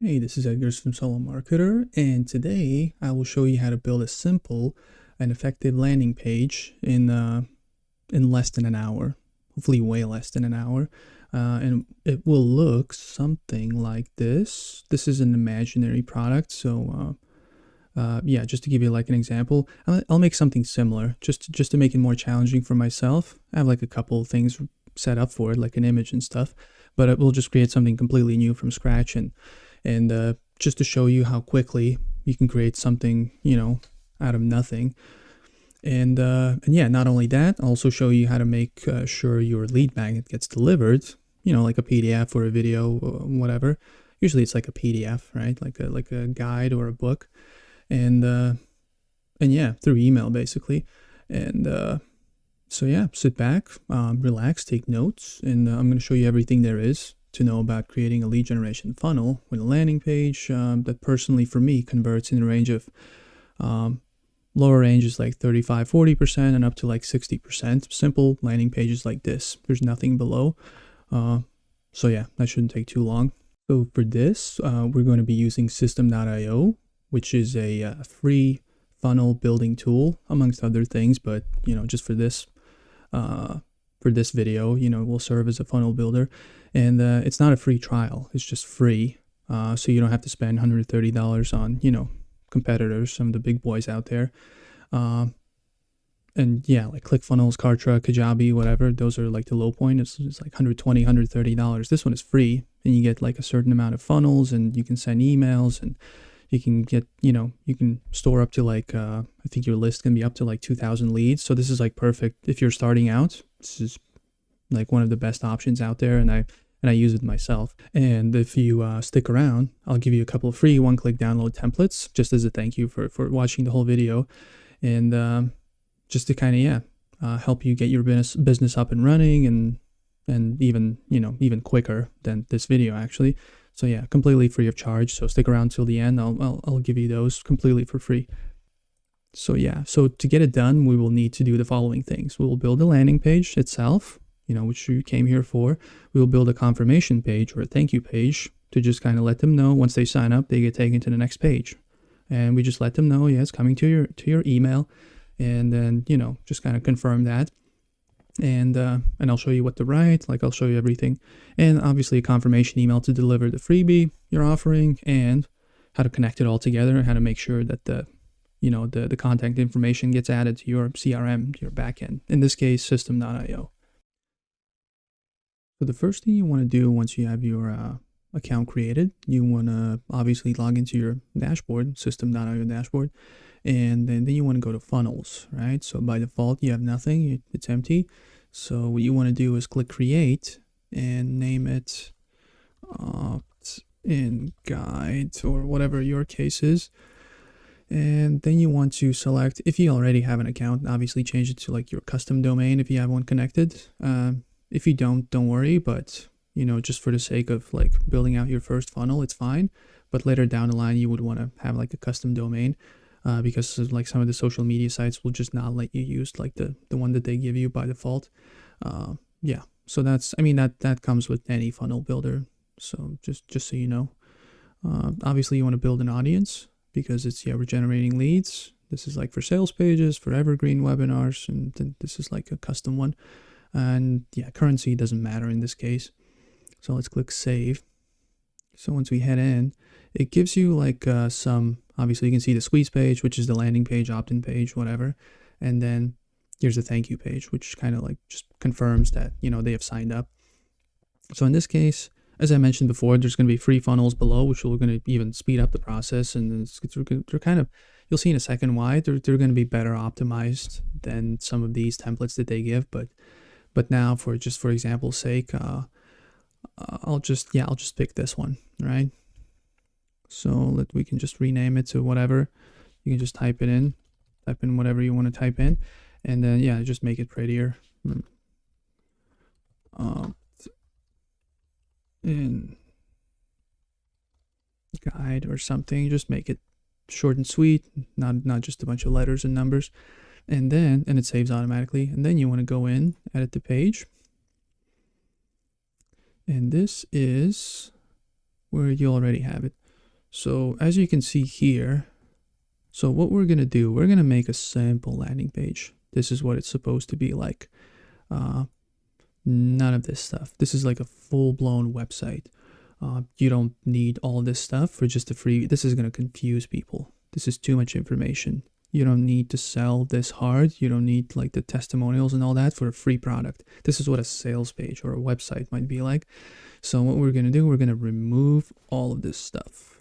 Hey, this is Edgar from Solo Marketer, and today I will show you how to build a simple and effective landing page in less than an hour, hopefully way less than an hour. And it will look something like this. This is an imaginary product, so yeah, just to give you like an example, I'll make something similar just to make it more challenging for myself. I have like a couple of things set up for it, like an image and stuff, but it will just create something completely new from scratch and just to show you how quickly you can create something, out of nothing. And yeah, not only that, I'll also show you how to make sure your lead magnet gets delivered, like a PDF or a video or whatever. Usually it's like a PDF, right? Like a guide or a book. And yeah, through email basically. And so yeah, sit back, relax, take notes, and I'm going to show you everything there is to know about creating a lead generation funnel with a landing page that personally for me converts in the range of lower range is like 35-40% and up to like 60%. Simple landing pages like this. There's nothing below. So yeah, that shouldn't take too long. So for this, we're going to be using System.io, which is a free funnel building tool, amongst other things. But just for this video, will serve as a funnel builder, and it's not a free trial; it's just free, so you don't have to spend $130 on competitors, some of the big boys out there. And yeah, like ClickFunnels, Kartra, Kajabi, whatever, those are like the low point. It's like $120, $130. This one is free, and you get like a certain amount of funnels, and you can send emails, and you can get, you can store up to like, I think your list can be up to like 2,000 leads. So this is like perfect if you're starting out. This is like one of the best options out there, and I use it myself. And if you stick around, I'll give you a couple of free one-click download templates just as a thank you for watching the whole video, and just to kind of help you get your business up and running, and even quicker than this video actually. So yeah, completely free of charge. So stick around till the end. I'll give you those completely for free. So yeah, so to get it done, we will need to do the following things. We will build the landing page itself, which you came here for. We will build a confirmation page or a thank you page to just kind of let them know once they sign up, they get taken to the next page. And we just let them know, yeah, it's coming to your email. And then, just kind of confirm that. And I'll show you what to write. Like I'll show you everything, and obviously a confirmation email to deliver the freebie you're offering, and how to connect it all together, and how to make sure that the contact information gets added to your CRM, to your backend. In this case, System.io. So the first thing you want to do once you have your account created, you want to obviously log into your dashboard, System.io dashboard, and then you want to go to funnels, right? So by default, you have nothing, it's empty. So what you want to do is click create and name it opt-in guide or whatever your case is. And then you want to select, if you already have an account, obviously change it to like your custom domain if you have one connected. If you don't worry, but just for the sake of like building out your first funnel, it's fine. But later down the line, you would want to have like a custom domain, because like some of the social media sites will just not let you use like the one that they give you by default. Yeah, so that comes with any funnel builder. So just so you know, obviously you want to build an audience, because we're generating leads. This is like for sales pages, for evergreen webinars, and then this is like a custom one. And yeah, currency doesn't matter in this case. So let's click save. So once we head in, it gives you like obviously you can see the squeeze page, which is the landing page, opt-in page, whatever. And then here's the thank you page, which kind of like just confirms that, they have signed up. So in this case, as I mentioned before, there's going to be free funnels below, which are going to even speed up the process. And they're kind of, you'll see in a second why, they're going to be better optimized than some of these templates that they give. But now for example's sake, I'll just pick this one, right? So we can just rename it to whatever. You can just type in whatever you want to type in, and then just make it prettier. In guide or something, just make it short and sweet, not just a bunch of letters and numbers. And it saves automatically. And then you want to go in, edit the page. And this is where you already have it. So as you can see here, so what we're going to do, we're going to make a simple landing page. This is what it's supposed to be like. None of this stuff. This is like a full-blown website. You don't need all this stuff for just a free. This is going to confuse people. This is too much information. You don't need to sell this hard. You don't need like the testimonials and all that for a free product. This is what a sales page or a website might be like. So what we're going to do, we're going to remove all of this stuff.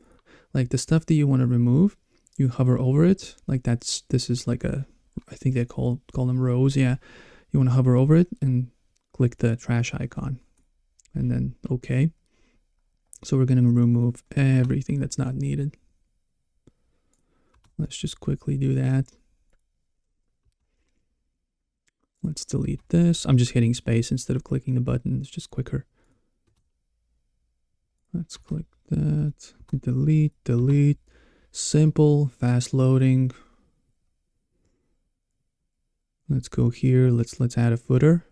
Like the stuff that you want to remove, you hover over it. Like this is like a, I think they call them rows. Yeah. You want to hover over it and click the trash icon and then okay. So we're going to remove everything that's not needed. Let's just quickly do that. Let's delete this. I'm just hitting space instead of clicking the button. It's just quicker. Let's click that. Delete. Simple, fast loading. Let's go here. Let's add a footer.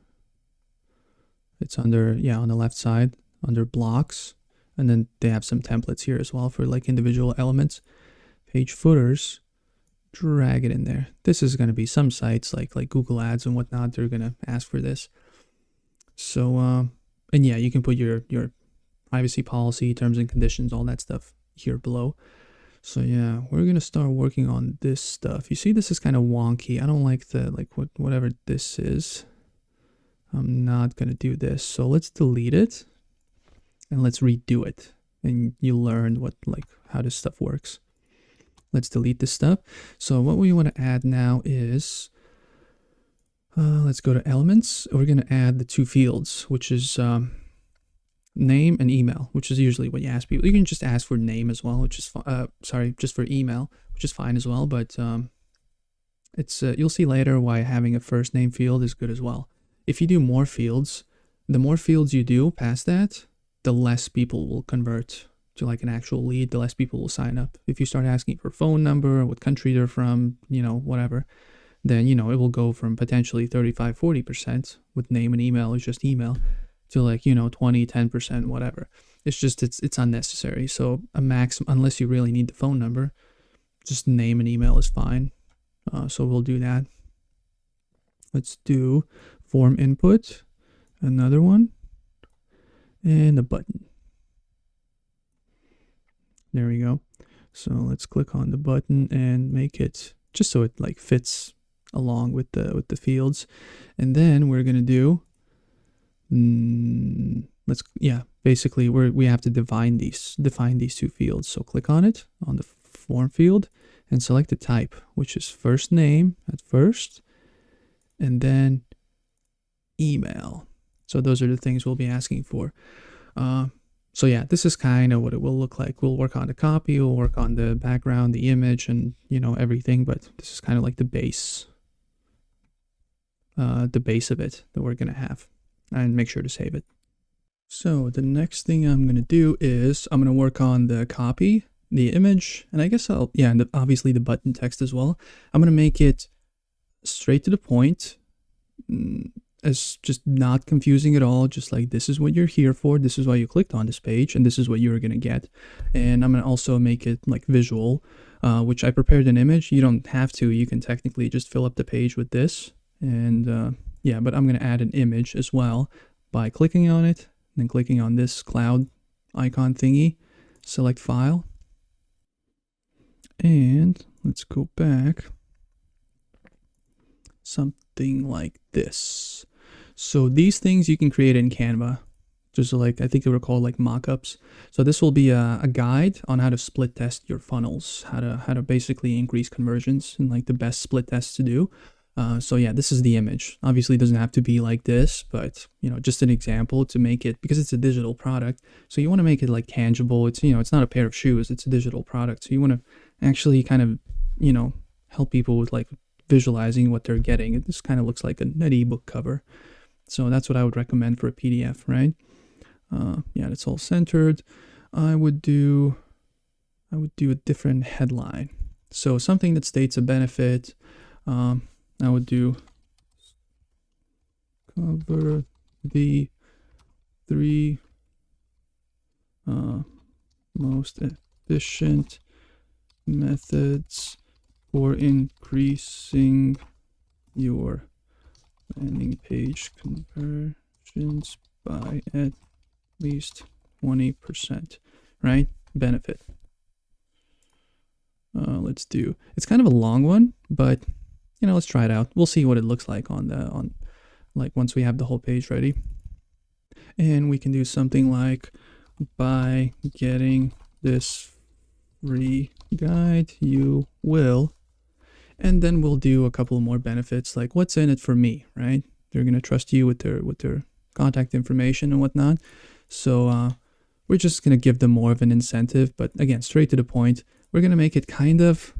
It's under, yeah, on the left side, under blocks. And then they have some templates here as well for like individual elements. Page footers, drag it in there. This is going to be some sites like Google Ads and whatnot. They're going to ask for this. So, and yeah, you can put your privacy policy, terms and conditions, all that stuff here below. So yeah, we're going to start working on this stuff. You see, this is kind of wonky. I don't like the, whatever this is. I'm not going to do this. So let's delete it and let's redo it. And you learn how this stuff works. Let's delete this stuff. So what we want to add now is, let's go to elements. We're going to add the two fields, which is name and email, which is usually what you ask people. You can just ask for name as well, which is just for email, which is fine as well. But it's you'll see later why having a first name field is good as well. If you do more fields, the more fields you do past that, the less people will convert to like an actual lead, the less people will sign up. If you start asking for phone number, what country they're from, whatever, then, it will go from potentially 35-40% with name and email is just email to 20-10%, whatever. It's just, it's unnecessary. So a max, unless you really need the phone number, just name and email is fine. So we'll do that. Let's do form input, another one, and a button. There we go. So let's click on the button and make it just so it fits along with the fields. And then we're gonna do basically we have to define these two fields. So click on it on the form field and select the type, which is first name at first, and then email. So those are the things we'll be asking for. So yeah, this is kind of what it will look like. We'll work on the copy, we'll work on the background, the image, and everything, but this is kind of like the base of it that we're gonna have. And make sure to save it. So the next thing I'm gonna do is I'm gonna work on the copy, the image, and I guess and obviously the button text as well. I'm gonna make it straight to the point, as just not confusing at all. Just like, this is what you're here for, this is why you clicked on this page, and this is what you're gonna get. And I'm gonna also make it visual, which I prepared an image. You don't have to, you can technically just fill up the page with this, and yeah, but I'm gonna add an image as well by clicking on it, and then clicking on this cloud icon thingy, select file, and let's go back, something like this. So these things you can create in Canva, just I think they were called mockups. So this will be a guide on how to split test your funnels, how to basically increase conversions and the best split tests to do. So yeah, this is the image. Obviously it doesn't have to be like this, but just an example to make it, because it's a digital product. So you want to make it tangible. It's, it's not a pair of shoes, it's a digital product. So you want to actually kind of, help people with visualizing what they're getting. This kind of looks like an ebook cover. So that's what I would recommend for a PDF, right? Yeah, it's all centered. I would do a different headline. So something that states a benefit. I would do cover the 3 most efficient methods for increasing your landing page conversions by at least 20%, right? Benefit. Let's do, it's kind of a long one, but you know, let's try it out. We'll see what it looks like on like once we have the whole page ready. And we can do something like, by getting this free guide, you will, and then we'll do a couple more benefits, like what's in it for me, right? They're going to trust you with their contact information and whatnot. So we're just going to give them more of an incentive, but again, straight to the point. We're going to make it kind of,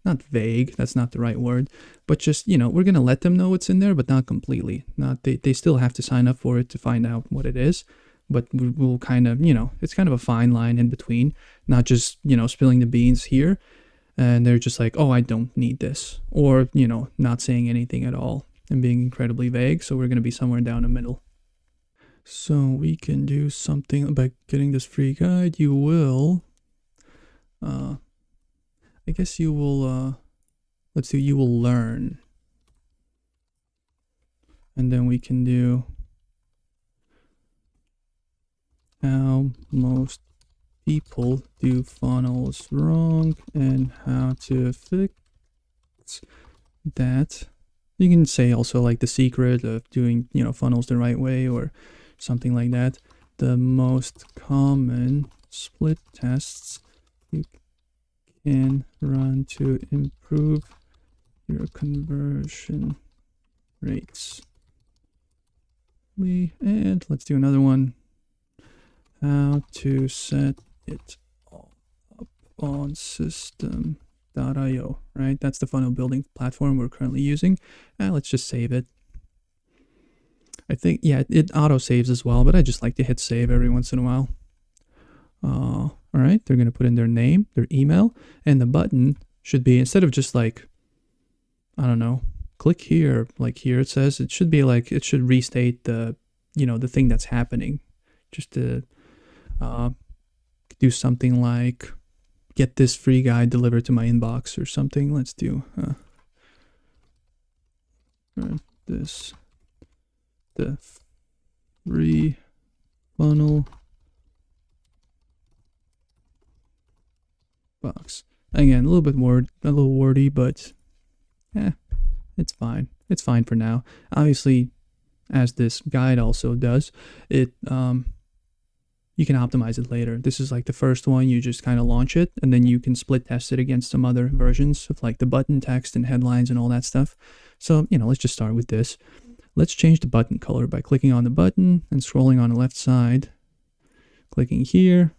not vague, that's not the right word, but just, you know, we're going to let them know what's in there, but not completely. Not they still have to sign up for it to find out what it is, but we'll kind of, you know, it's kind of a fine line in between, not just, you know, spilling the beans here, and they're just like, oh, I don't need this, or, you know, not saying anything at all and being incredibly vague. So we're going to be somewhere down the middle. So we can do something about getting this free guide. You will, I guess you will, let's do, you will learn. And then we can do how most people do funnels wrong and how to fix that. You can say also like the secret of doing, you know, funnels the right way or something like that. The most common split tests you can run to improve your conversion rates. And let's do another one. How to set it all up on system.io, right? That's the funnel building platform we're currently using. Let's just save it. I think, yeah, it auto saves as well, but I just like to hit save every once in a while. All right, they're going to put in their name, their email, and the button should be, instead of just like, I don't know, click here, like here it says, it should be like, it should restate the, you know, the thing that's happening. Just to do something like, get this free guide delivered to my inbox or something. Let's do this, the free funnel box. Again, a little bit more, a little wordy, but it's fine. It's fine for now. Obviously, as this guide also does, it you can optimize it later. This is like the first one, you just kind of launch it, and then you can split test it against some other versions of like the button text and headlines and all that stuff. So, you know, let's just start with this. Let's change the button color by clicking on the button and scrolling on the left side, clicking here.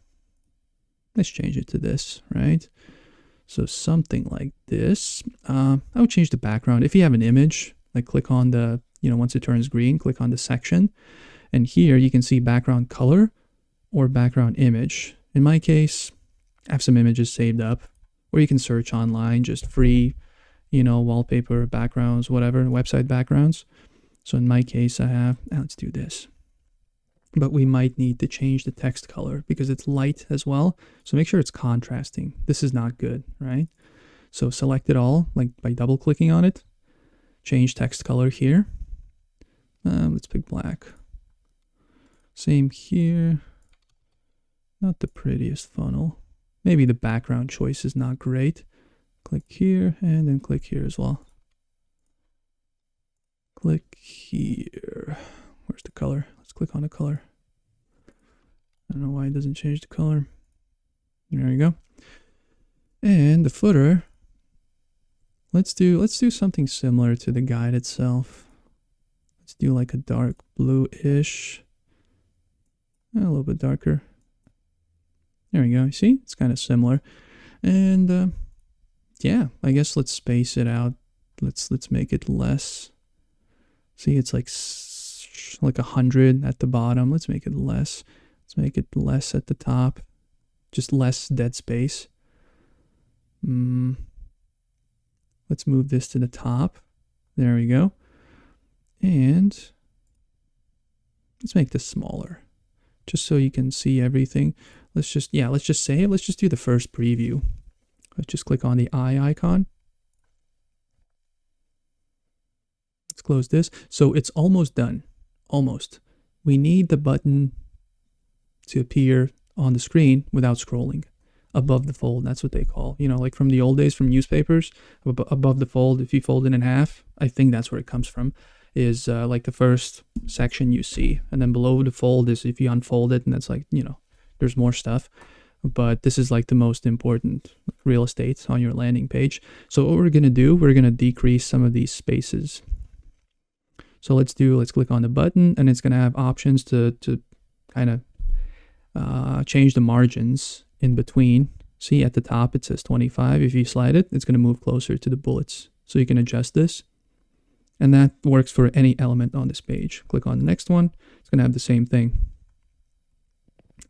Let's change it to this, right? So something like this. I would change the background. If you have an image, like click on the, you know, once it turns green, click on the section. And here you can see background color or background image. In my case, I have some images saved up, or you can search online, just free, you know, wallpaper backgrounds, whatever, website backgrounds. So in my case, I have, let's do this. But we might need to change the text color because it's light as well. So make sure it's contrasting. This is not good, right? So select it all, like by double clicking on it. Change text color here. Let's pick black. Same here. Not the prettiest funnel. Maybe the background choice is not great. Click here and then click here as well. Click here. Where's the color? Let's click on the color. I don't know why it doesn't change the color. There we go. And the footer. Let's do something similar to the guide itself. Let's do like a dark blue-ish. A little bit darker. There we go. You see? It's kind of similar. And yeah, I guess let's space it out. Let's make it less. See, it's like 100 at the bottom. Let's make it less. Let's make it less at the top. Just less dead space. Let's move this to the top. There we go. And let's make this smaller. just so you can see everything. Let's just save. Let's just do the first preview. Let's just click on the eye icon. Let's close this. So it's almost done. Almost. We need the button to appear on the screen without scrolling. Above the fold, that's what they call. You know, like from the old days from newspapers, above the fold, if you fold it in half, I think that's where it comes from, is like the first section you see. And then below the fold is if you unfold it, and that's like, you know, there's more stuff. But this is like the most important real estate on your landing page. So what we're going to do, we're going to decrease some of these spaces. So let's click on the button, and it's going to have options to kind of change the margins in between. See at the top it says 25. If you slide it, it's going to move closer to the bullets. So you can adjust this. And that works for any element on this page. Click on the next one. It's going to have the same thing.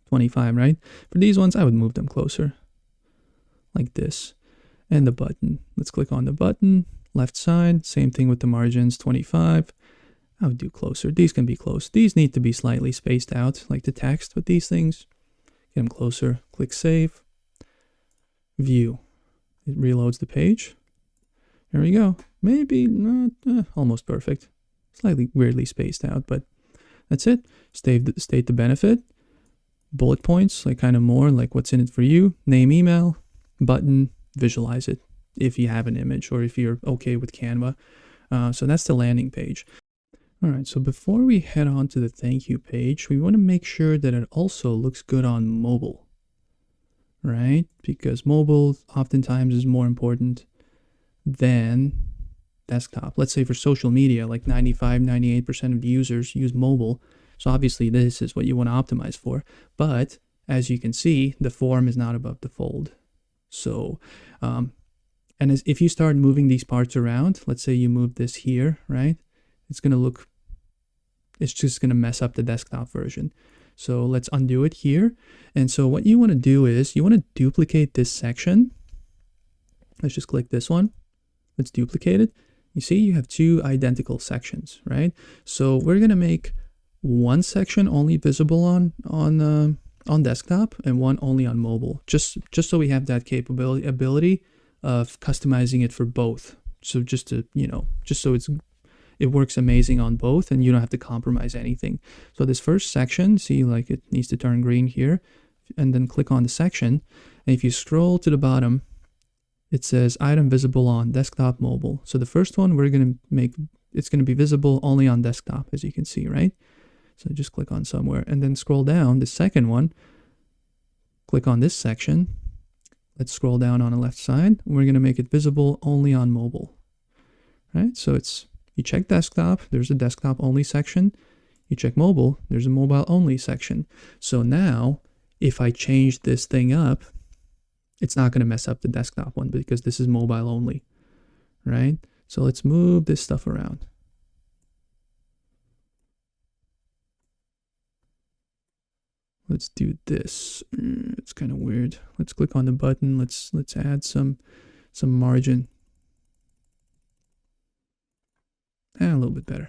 25, right? For these ones, I would move them closer. Like this. And the button. Let's click on the button. Left side. Same thing with the margins. 25. I would do closer. These can be close. These need to be slightly spaced out, like the text with these things. Get them closer. Click Save. View. It reloads the page. There we go. Maybe not almost perfect. Slightly weirdly spaced out, but that's it. State the benefit. Bullet points, like kind of more like what's in it for you. Name, email, button, visualize it if you have an image or if you're okay with Canva. So that's the landing page. All right, so before we head on to the thank you page, we want to make sure that it also looks good on mobile, right? Because mobile oftentimes is more important than desktop. Let's say for social media, like 95-98% of the users use mobile. So obviously this is what you want to optimize for. But as you can see, the form is not above the fold. So, if you start moving these parts around, let's say you move this here, right? It's just going to mess up the desktop version. So let's undo it here. And so what you want to do is you want to duplicate this section. Let's just click this one. Let's duplicate it. You see, you have two identical sections, right? So we're going to make one section only visible on desktop and one only on mobile, just so we have that ability of customizing it for both. So just so it works amazing on both and you don't have to compromise anything. So this first section, see, like it needs to turn green here, and then click on the section. And if you scroll to the bottom, it says item visible on desktop, mobile. So the first one it's going to be visible only on desktop, as you can see, right? So just click on somewhere and then scroll down. The second one, click on this section. Let's scroll down on the left side. We're going to make it visible only on mobile, right? So you check desktop, there's a desktop only section. You check mobile, there's a mobile only section. So now if I change this thing up, it's not going to mess up the desktop one because this is mobile only, right? So let's move this stuff around. Let's do this. It's kind of weird. Let's click on the button. Let's add some margin. A little bit better.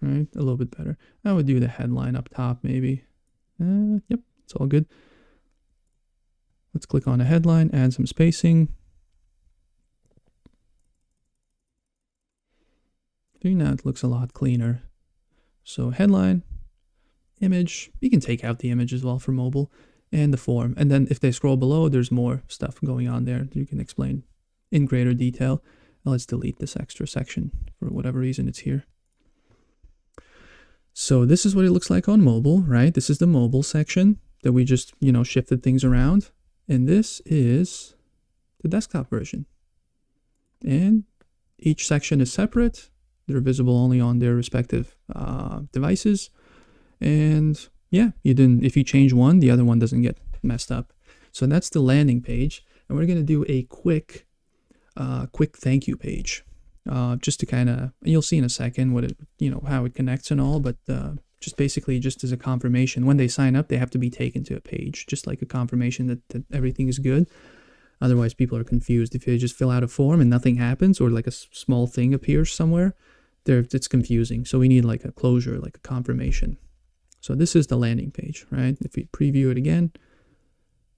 Right? A little bit better. I would do the headline up top maybe. Yep, it's all good. Let's click on a headline, add some spacing. Doing that looks a lot cleaner. So headline, image, you can take out the image as well for mobile, and the form. And then if they scroll below, there's more stuff going on there you can explain in greater detail. Let's delete this extra section for whatever reason it's here. So this is what it looks like on mobile, right? This is the mobile section that we just, shifted things around. And this is the desktop version. And each section is separate. They're visible only on their respective devices. And yeah, if you change one, the other one doesn't get messed up. So that's the landing page. And we're going to do a quick thank you page. Just to kind of, you'll see in a second what it, how it connects and all, but just basically just as a confirmation, when they sign up, they have to be taken to a page, just like a confirmation that everything is good. Otherwise, people are confused. If they just fill out a form and nothing happens, or like a small thing appears somewhere, it's confusing. So we need like a closure, like a confirmation. So this is the landing page, right? If we preview it again,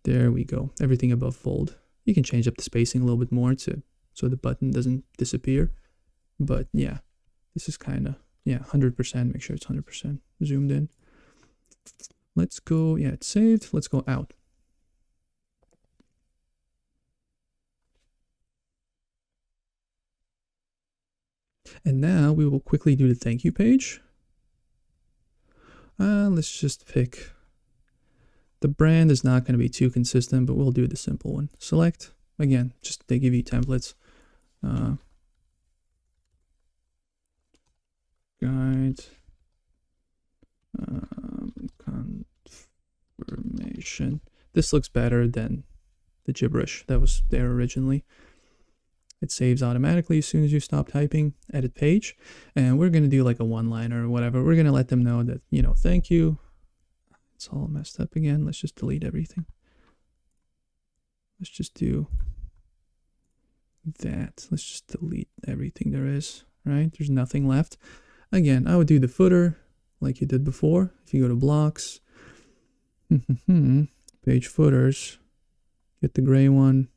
there we go. Everything above fold. You can change up the spacing a little bit more so the button doesn't disappear. But yeah, this is kind of, yeah, 100%. Make sure it's 100% zoomed in. Let's go, yeah, it's saved. Let's go out. And now we will quickly do the thank you page. Let's just pick, the brand is not going to be too consistent, but we'll do the simple one. Select, again, just they give you templates. Guide, confirmation. This looks better than the gibberish that was there originally. It saves automatically as soon as you stop typing. Edit page. And we're going to do like a one-liner or whatever. We're going to let them know that, you know, thank you. It's all messed up again. Let's just delete everything. Let's just do that. Let's just delete everything there is, right? There's nothing left. Again, I would do the footer like you did before. If you go to blocks, page footers, get the gray one,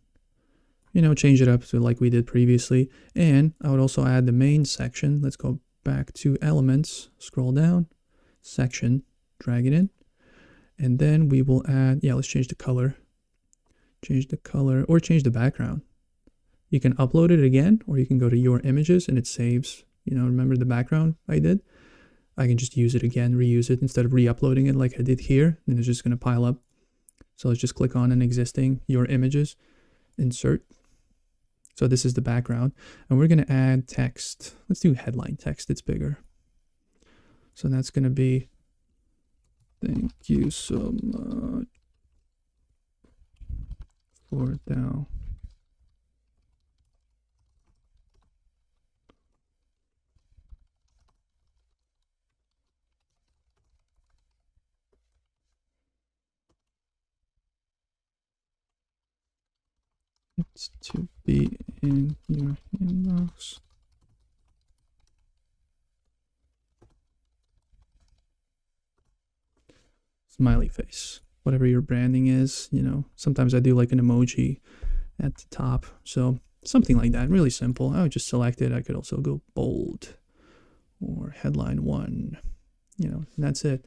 you know, change it up to like we did previously. And I would also add the main section. Let's go back to elements, scroll down, section, drag it in. And then we will add, yeah, let's change the color. Change the color or change the background. You can upload it again, or you can go to your images and it saves, you know, remember the background I did? I can just use it again, reuse it instead of re-uploading it like I did here. And it's just going to pile up. So let's just click on an existing, your images, insert. So this is the background, and we're going to add text. Let's do headline text. It's bigger. So that's going to be, thank you so much for now. It's to be in your inbox. Smiley face. Whatever your branding is, you know, sometimes I do like an emoji at the top. So something like that, really simple. I would just select it. I could also go bold or headline 1, you know, and that's it.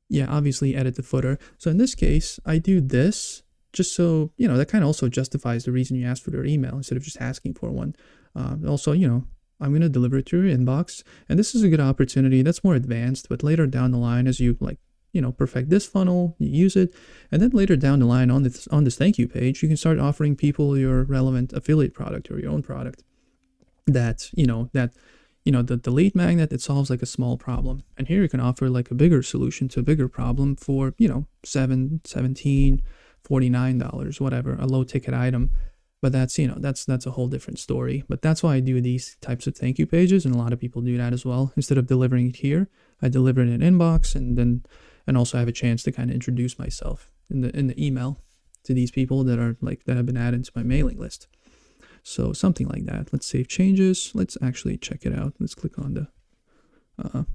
Yeah, obviously edit the footer. So in this case, I do this just so, you know, that kind of also justifies the reason you asked for their email instead of just asking for one. Also, you know, I'm going to deliver it to your inbox. And this is a good opportunity. That's more advanced, but later down the line, as you like, you know, perfect this funnel, you use it. And then later down the line on this thank you page, you can start offering people your relevant affiliate product or your own product that, the lead magnet, it solves like a small problem. And here you can offer like a bigger solution to a bigger problem for, you know, $7, $17, $49, whatever, a low ticket item. But that's, you know, that's a whole different story. But that's why I do these types of thank you pages, and a lot of people do that as well. Instead of delivering it here, I deliver it in an inbox, and also have a chance to kind of introduce myself in the email to these people that have been added to my mailing list. So something like that. Let's save changes. Let's actually check it out. Let's click on the,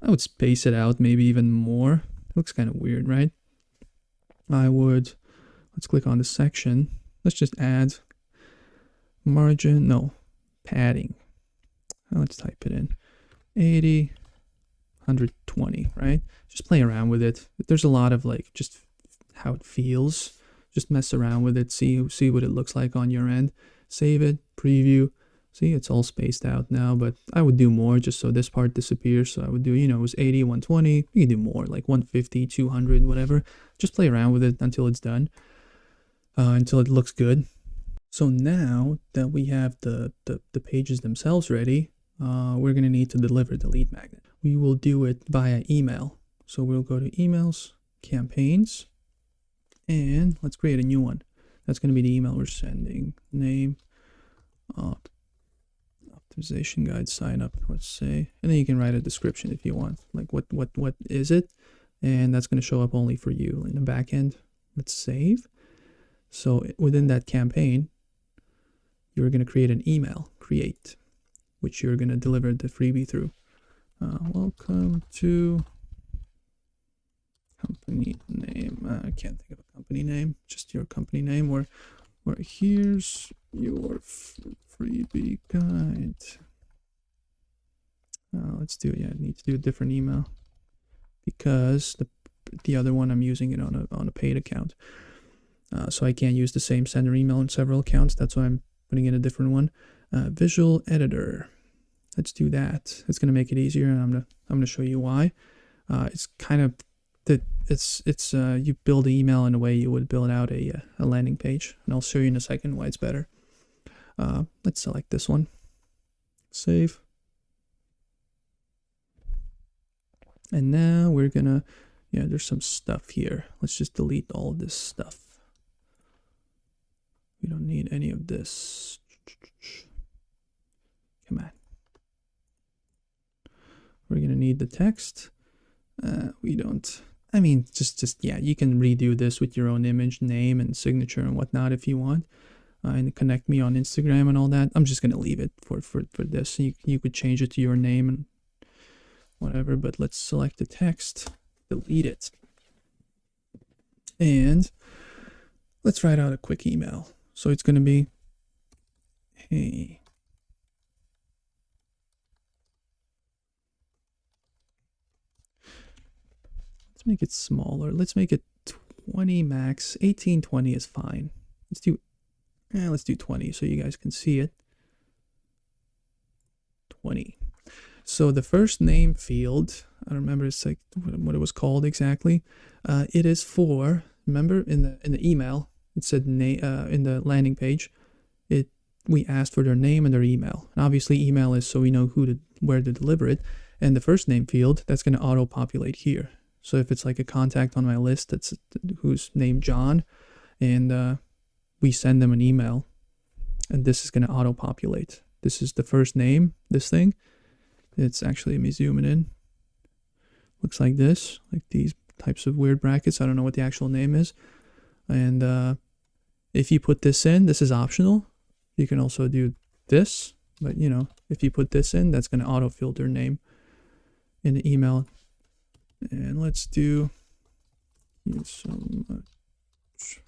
I would space it out maybe even more. It looks kind of weird, right? Let's click on the section. Let's just add padding. Let's type it in. 80, 120, right? Just play around with it. There's a lot of like just how it feels. Just mess around with it. See what it looks like on your end. Save it, preview. See, it's all spaced out now, but I would do more just so this part disappears. So I would do, you know, it was 80, 120. You can do more, like 150, 200, whatever. Just play around with it until it's done. Until it looks good. So now that we have the pages themselves ready, we're going to need to deliver the lead magnet. We will do it via email. So we'll go to emails, campaigns, and let's create a new one. That's going to be the email we're sending. Name, optimization guide, sign up, let's say. And then you can write a description if you want. Like what is it? And that's going to show up only for you in the back end. Let's save. So within that campaign, you're going to create an email, create, which you're going to deliver the freebie through. Welcome to company name. I can't think of a company name. Just your company name. Or here's your freebie guide. Let's do it. Yeah, I need to do a different email because the other one I'm using it on a paid account. So I can't use the same sender email on several accounts. That's why I'm putting in a different one. Visual editor. Let's do that. It's gonna make it easier, and I'm gonna show you why. It's kind of you build the email in a way you would build out a landing page, and I'll show you in a second why it's better. Let's select this one. Save. And now we're gonna, there's some stuff here. Let's just delete all of this stuff. We don't need any of this. Come on. We're gonna need the text. We don't. I mean, yeah, you can redo this with your own image, name, and signature and whatnot if you want. And connect me on Instagram and all that. I'm just gonna leave it for this. You could change it to your name and whatever, but let's select the text, delete it, and let's write out a quick email. So it's gonna be, hey, let's make it smaller. Let's make it 20 max. 1820 is fine. Let's do 20 so you guys can see it. 20. So the first name field, I don't remember it's like what it was called exactly. It is for, remember in the email it said in the landing page, we asked for their name and their email. And obviously email is so we know where to deliver it. And the first name field, that's going to auto populate here. So if it's like a contact on my list who's named John, and we send them an email, and this is going to auto populate. This is the first name, this thing. It's actually, let me zoom it in. Looks like this, like these types of weird brackets. I don't know what the actual name is. And if you put this in, this is optional. You can also do this, but if you put this in, that's going to autofill their name in the email. And let's do so much.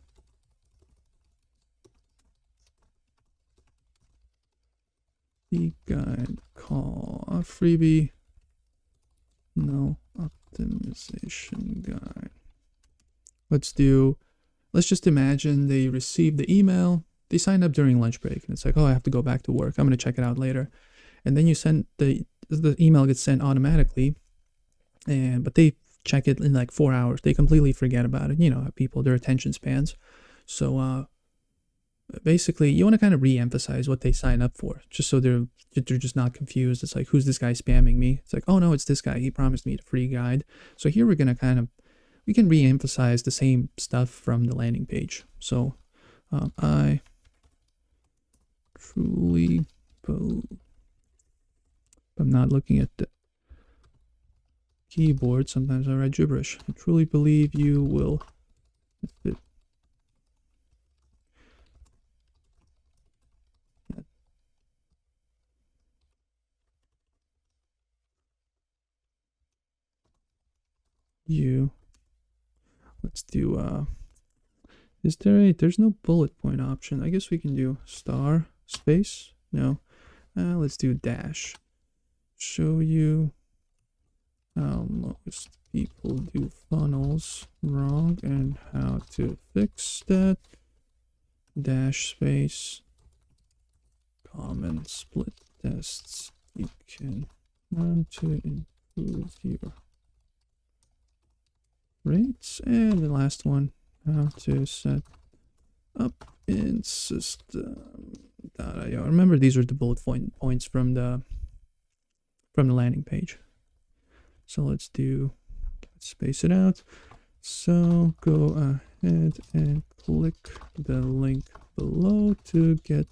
The guide call a freebie. No optimization guide. Let's just imagine they received the email. They signed up during lunch break, and it's like, oh, I have to go back to work. I'm gonna check it out later. And then you send the email gets sent automatically, but they check it in like 4 hours. They completely forget about it. People, their attention spans. So basically, you want to kind of re-emphasize what they sign up for, just so they're just not confused. It's like, who's this guy spamming me? It's like, oh no, it's this guy. He promised me a free guide. So here we're gonna we can re-emphasize the same stuff from the landing page. So I truly believe, I'm not looking at the keyboard. Sometimes I write gibberish. I truly believe you will fit. Let's do there's no bullet point option. I guess we can do star space. No, let's do dash. Show you how most people do funnels wrong and how to fix that. Dash space. Common split tests you can run to improve your rates. And the last one, how to set up in system.io. Remember, these are the bullet points from the landing page. So let's space it out. So go ahead and click the link below to get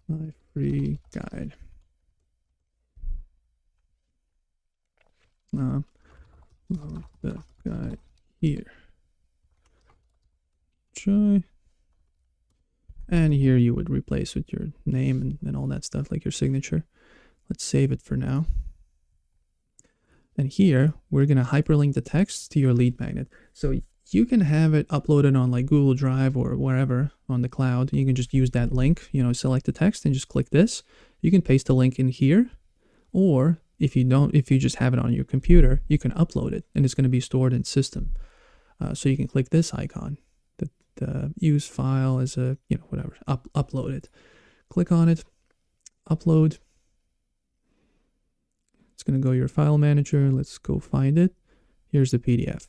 my free guide. The guide here. Try. And here you would replace with your name and all that stuff, like your signature. Let's save it for now. And here we're going to hyperlink the text to your lead magnet. So you can have it uploaded on like Google Drive or wherever on the cloud. You can just use that link, you know, select the text and just click this. You can paste the link in here, or if you just have it on your computer, you can upload it and it's going to be stored in system. So you can click this icon, the use file as a, you know, whatever, upload it. Click on it, upload. It's going to go your file manager. Let's go find it. Here's the PDF.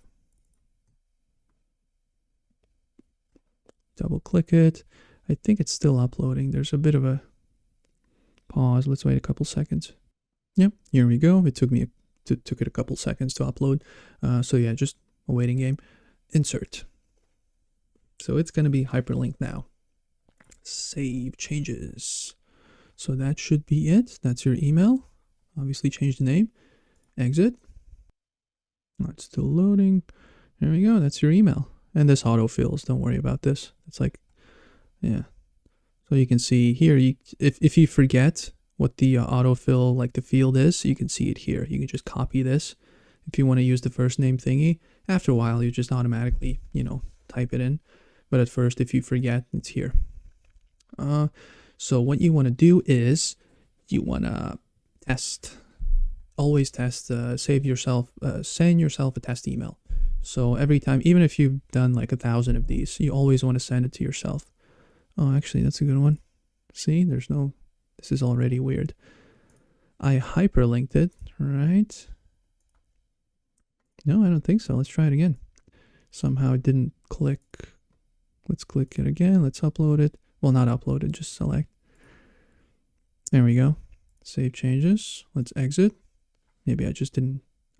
Double click it. I think it's still uploading. There's a bit of a pause. Let's wait a couple seconds. Yep, here we go. It took it a couple seconds to upload. So yeah, just a waiting game. Insert. So it's going to be hyperlinked now. Save changes. So that should be it. That's your email. Obviously change the name. Exit. It's still loading. There we go. That's your email. And this autofills. Don't worry about this. It's like, yeah. So you can see here, if you forget what the autofill, like the field is, you can see it here. You can just copy this. If you want to use the first name thingy, after a while, you just automatically, you know, type it in. But at first, if you forget, it's here. So what you want to do is you want to test, always test, send yourself a test email. So every time, even if you've done like 1,000 of these, you always want to send it to yourself. Oh, actually, that's a good one. See, this is already weird. I hyperlinked it, right? No, I don't think so. Let's try it again. Somehow it didn't click. Let's click it again. Let's upload it. Well, not upload it, just select. There we go. Save changes. Let's exit. Maybe I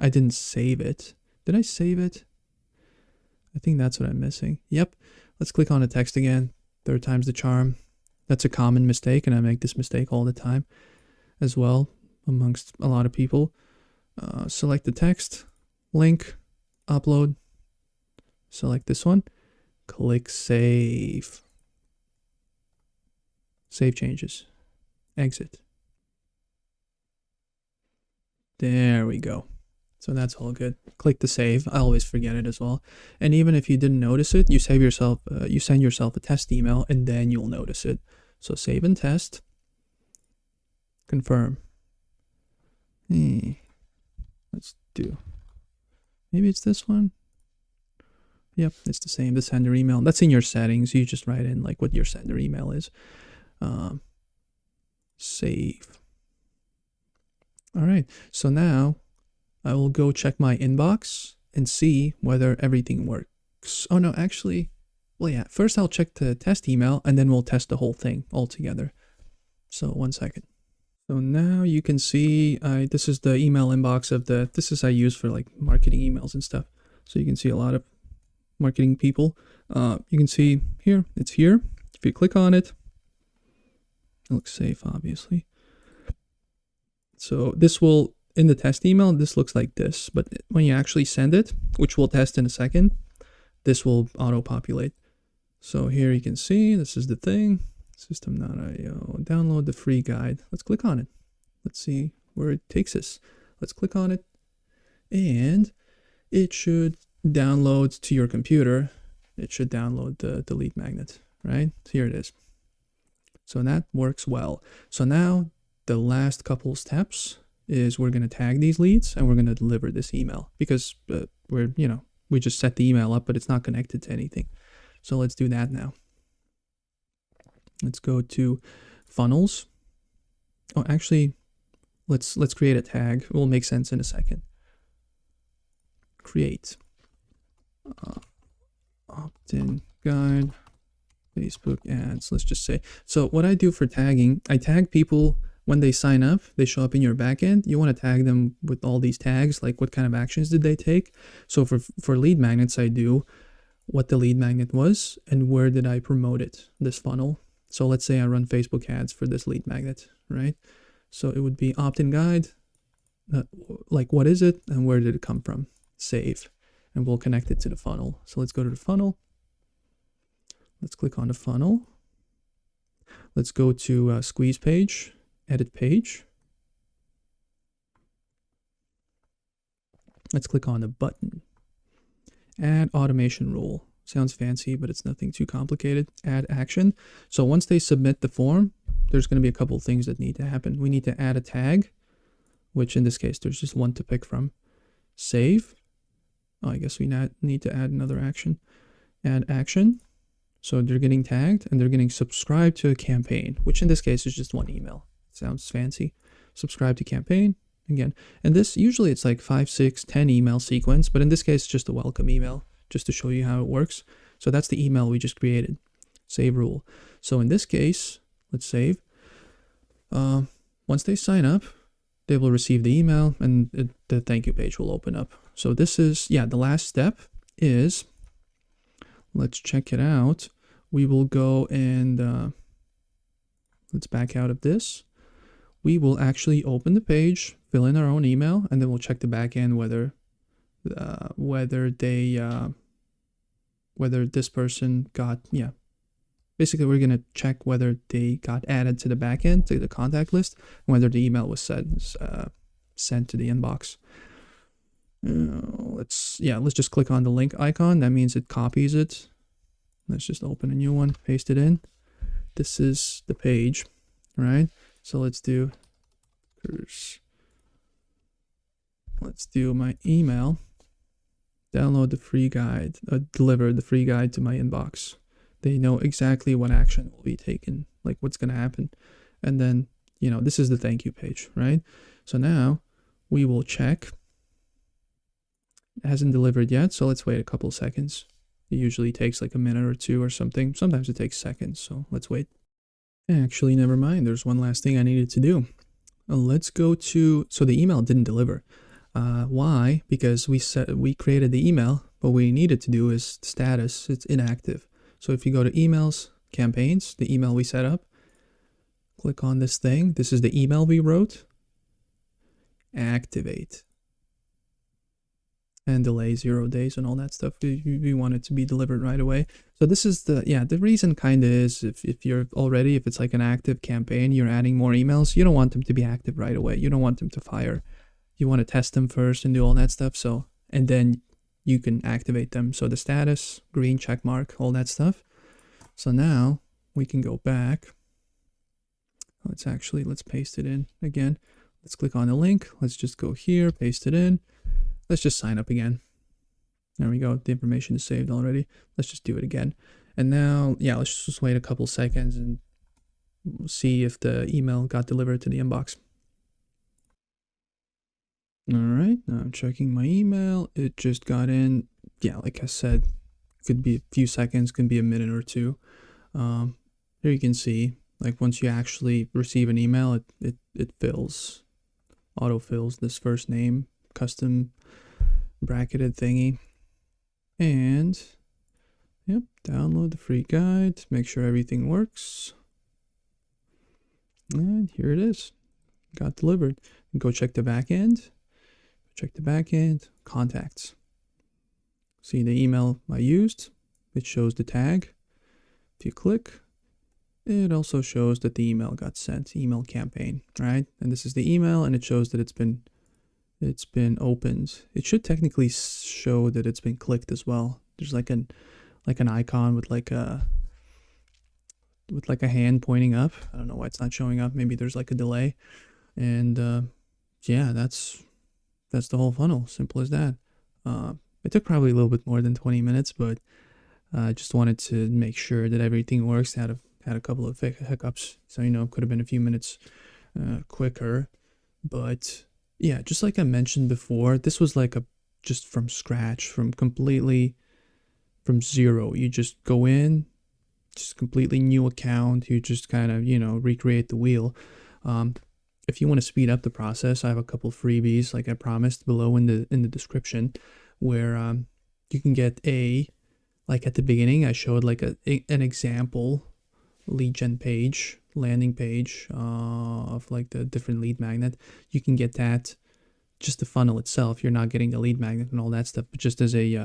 didn't save it. Did I save it? I think that's what I'm missing. Yep. Let's click on the text again. Third time's the charm. That's a common mistake, and I make this mistake all the time as well amongst a lot of people. Select the text, link, upload. Select this one. Click save. Save changes. Exit. There we go. So that's all good. Click the save. I always forget it as well. And even if you didn't notice it, you send yourself a test email and then you'll notice it. So save and test. Confirm. Let's do. Maybe it's this one. Yep, it's the same. The sender email. That's in your settings. You just write in like what your sender email is. Save. All right. So now I will go check my inbox and see whether everything works. Oh no, actually, well yeah, first I'll check the test email and then we'll test the whole thing all together. So 1 second. So now you can see, this is the email inbox of I use for like marketing emails and stuff. So you can see a lot of marketing people. You can see here, it's here. If you click on it, it looks safe, obviously. So this will, in the test email, this looks like this, but when you actually send it, which we'll test in a second, this will auto-populate. So here you can see, this is the thing, system.io, download the free guide. Let's click on it. Let's see where it takes us. Let's click on it, and it should download to your computer. It should download the lead magnet, right? So here it is. So that works well. So now the last couple steps is we're going to tag these leads and we're going to deliver this email because we just set the email up, but it's not connected to anything. So let's do that now. Let's go to funnels. Oh, actually, let's create a tag. It will make sense in a second. Create opt-in guide, Facebook ads. Let's just say. So what I do for tagging, I tag people when they sign up, they show up in your backend. You want to tag them with all these tags, like what kind of actions did they take. So for lead magnets, I do what the lead magnet was and where did I promote it, this funnel. So let's say I run Facebook ads for this lead magnet, right? So it would be opt-in guide, like what is it and where did it come from? Save, and we'll connect it to the funnel. So let's go to the funnel. Let's click on the funnel. Let's go to squeeze page. Edit page. Let's click on the button. Add automation rule. Sounds fancy, but it's nothing too complicated. Add action. So once they submit the form, there's going to be a couple of things that need to happen. We need to add a tag, which in this case, there's just one to pick from. Save. Oh, I guess we need to add another action. Add action. So they're getting tagged and they're getting subscribed to a campaign, which in this case is just one email. Sounds fancy. Subscribe to campaign again. And this, usually it's like 5, 6, 10 email sequence, but in this case, it's just a welcome email just to show you how it works. So that's the email we just created. Save rule. So in this case, let's save. Once they sign up, they will receive the email and the thank you page will open up. So this is, yeah, the last step is, let's check it out. We will go and let's back out of this. We will actually open the page, fill in our own email, and then we'll check the back end whether this person got, yeah. Basically, we're going to check whether they got added to the back end, to the contact list, and whether the email was sent to the inbox. Let's just click on the link icon. That means it copies it. Let's just open a new one, paste it in. This is the page, right? So let's do my email. Download the free guide, deliver the free guide to my inbox. They know exactly what action will be taken, like what's going to happen. And then, this is the thank you page, right? So now we will check. It hasn't delivered yet, so let's wait a couple seconds. It usually takes like a minute or two or something. Sometimes it takes seconds, so let's wait. Actually, never mind. There's one last thing I needed to do. Let's go to, so the email didn't deliver. Why? Because we created the email, but what we needed to do is status. It's inactive. So if you go to emails, campaigns, the email we set up, click on this thing. This is the email we wrote. Activate. And delay 0 days and all that stuff. We want it to be delivered right away. So this is the reason kind of is if it's like an active campaign, you're adding more emails, you don't want them to be active right away. You don't want them to fire. You want to test them first and do all that stuff. So, and then you can activate them. So the status, green check mark, all that stuff. So now we can go back. Let's paste it in again. Let's click on the link. Let's just go here, paste it in. Let's just sign up again. There we go. The information is saved already. Let's just do it again. And now, let's just wait a couple seconds and see if the email got delivered to the inbox. All right, now I'm checking my email. It just got in. Yeah, like I said, could be a few seconds, could be a minute or two. Here you can see, like once you actually receive an email, it fills, auto-fills this first name, custom bracketed thingy. And, yep, download the free guide, make sure everything works. And here it is. Got delivered. Go check the back end. Check the back end, contacts. See the email I used. It shows the tag. If you click, it also shows that the email got sent, email campaign, right? And this is the email, and it shows that it's been opened. It should technically show that it's been clicked as well. There's like an icon with like a hand pointing up. I don't know why it's not showing up. Maybe there's like a delay. And yeah, that's the whole funnel. Simple as that. It took probably a little bit more than 20 minutes, but I just wanted to make sure that everything works. Had a couple of hiccups, so it could have been a few minutes quicker. But yeah, just like I mentioned before, this was like just from scratch, completely from zero. You just go in, just completely new account. You just kind of recreate the wheel. If you want to speed up the process, I have a couple freebies, like I promised, below in the description, where you can get like at the beginning, I showed like an example lead gen page, landing page of like the different lead magnet. You can get that, just the funnel itself. You're not getting the lead magnet and all that stuff, but just as a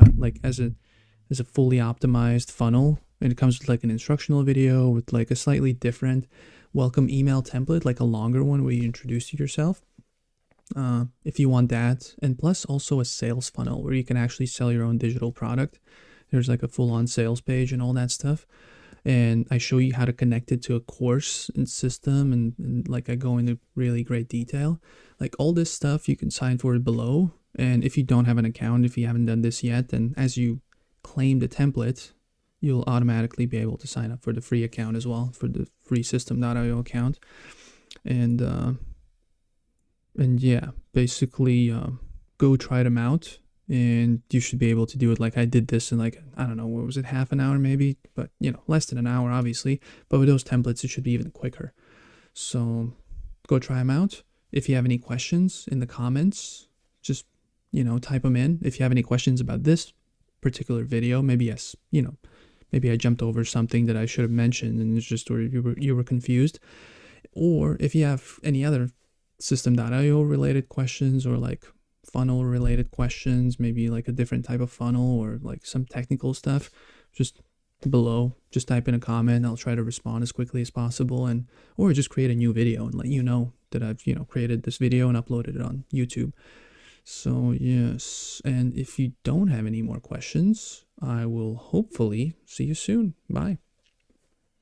as a fully optimized funnel. And it comes with like an instructional video with like a slightly different welcome email template, like a longer one where you introduce yourself. if you want that. And plus also a sales funnel where you can actually sell your own digital product. There's like a full-on sales page and all that stuff. And I show you how to connect it to a course and system, and like I go into really great detail. Like all this stuff you can sign for below. And if you don't have an account, if you haven't done this yet, then as you claim the template, you'll automatically be able to sign up for the free account as well, for the free System.io account. And yeah, basically go try them out, and you should be able to do it. Like I did this in like, I don't know, what was it, half an hour maybe, but less than an hour obviously. But with those templates it should be even quicker. So go try them out. If you have any questions in the comments, just type them in. If you have any questions about this particular video, maybe maybe I jumped over something that I should have mentioned and it's just, or you were confused. Or if you have any other System.io related questions, or like funnel related questions, maybe like a different type of funnel or like some technical stuff, just below, just type in a comment. I'll try to respond as quickly as possible, and or just create a new video and let you know that I've created this video and uploaded it on YouTube. So yes, and if you don't have any more questions, I will hopefully see you soon. Bye.